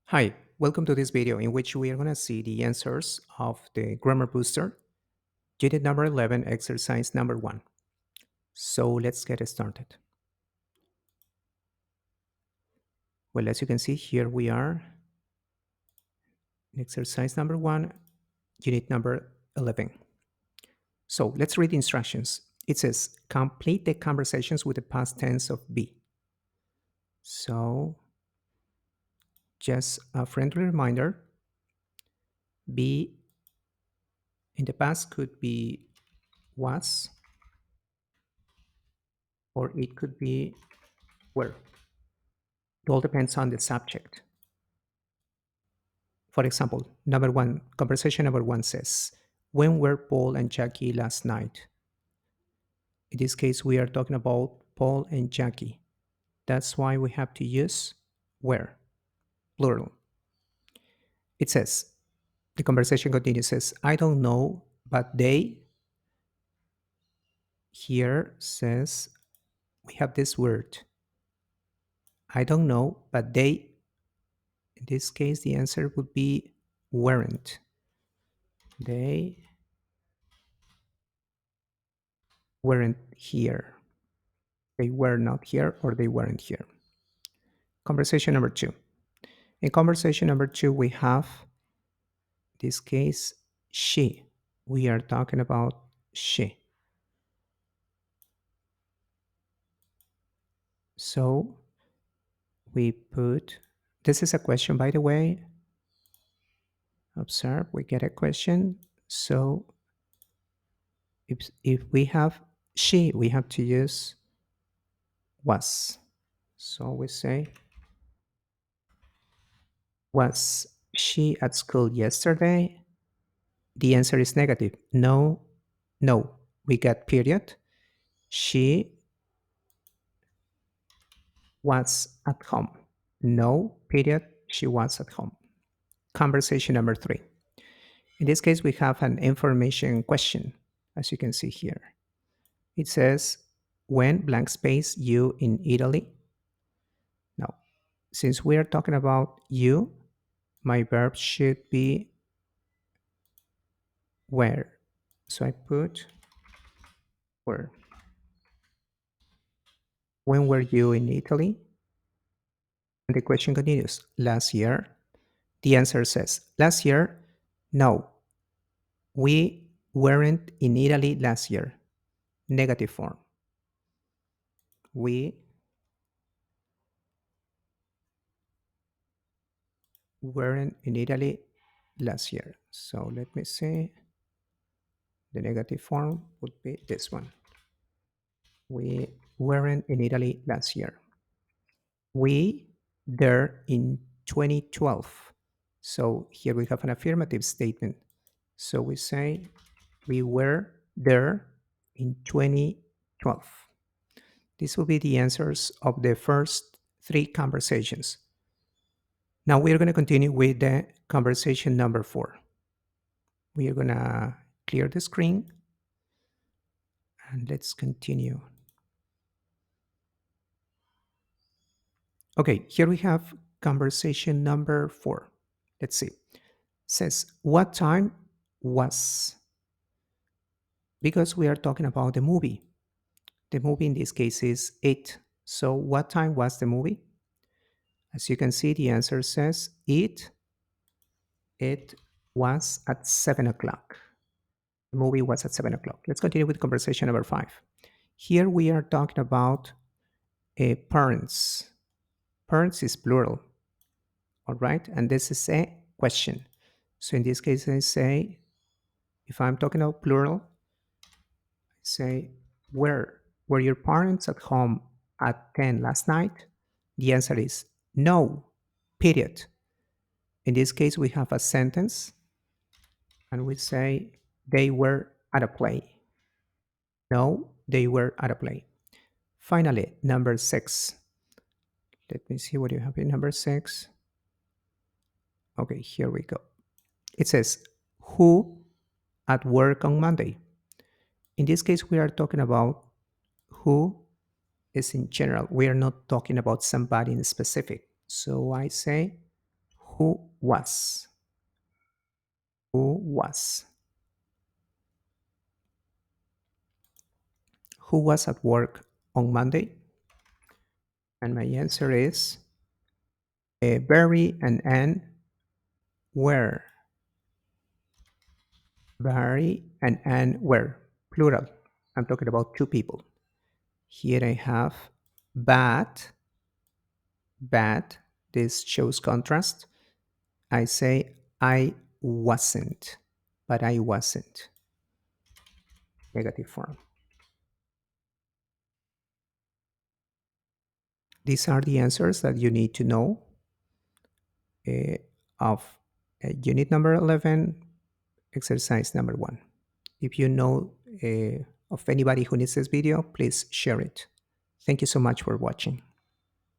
Hi, welcome to this video in which we are going to see the answers of the Grammar Booster, unit number 11, exercise number 1. So let's get started. Well, as you can see, here we are in exercise number 1, unit number 11. So let's read the instructions. It says, complete the conversations with the past tense of be. So just a friendly reminder, be in the past could be was, or it could be were. It all depends on the subject. For example, number 1, conversation number 1 says, when were Paul and Jackie last night? In this case, we are talking about Paul and Jackie. That's why we have to use where, plural. It says, the conversation continues, says, I don't know, but they, here says, we have this word. I don't know, but they, in this case, the answer would be weren't. They weren't here. They were not here or they weren't here. Conversation number 2. In conversation number 2, we have this case she. We are talking about she. So we put, this is a question, by the way. Observe, we get a question. So if we have she, we have to use was. So we say, was she at school yesterday? The answer is negative. No, no. We get period. She was at home. No, period. She was at home. Conversation number 3. In this case, we have an information question, as you can see here. It says, when blank space you in Italy? Now, since we are talking about you, my verb should be where. So I put where. When were you in Italy? And the question continues, last year? The answer says, last year? No, we weren't in Italy last year. Negative form. We weren't in Italy last year. So let me see. The negative form would be this one. We weren't in Italy last year. We there in 2012. So here we have an affirmative statement. So we say we were there in 2012. These will be the answers of the first 3 conversations. Now we are going to continue with the conversation number 4. We are going to clear the screen and let's continue. Okay, here we have conversation number 4. Let's see. It says, what time was? Because we are talking about the movie. The movie in this case is 8. So what time was the movie? As you can see, the answer says it was at 7 o'clock. The movie was at 7 o'clock. Let's continue with conversation number 5. Here we are talking about parents. Parents is plural, all right? And this is a question. So in this case, I say, if I'm talking about plural, I say, were your parents at home at 10 last night? The answer is no, period. In this case, we have a sentence and we say, they were at a play. No, they were at a play. Finally, number 6. Let me see what you have in number 6. Okay, here we go. It says, who at work on Monday? In this case, we are talking about who is in general. We are not talking about somebody in specific. So I say, Who was? Who was? Who was at work on Monday? And my answer is Barry and Anne were. Barry and Anne were. Plural. I'm talking about two people. Here I have but, but. This shows contrast. I say I wasn't, but I wasn't. Negative form. These are the answers that you need to know uh, of unit number 11, exercise number 1. If you know of anybody who needs this video, please share it. Thank you so much for watching.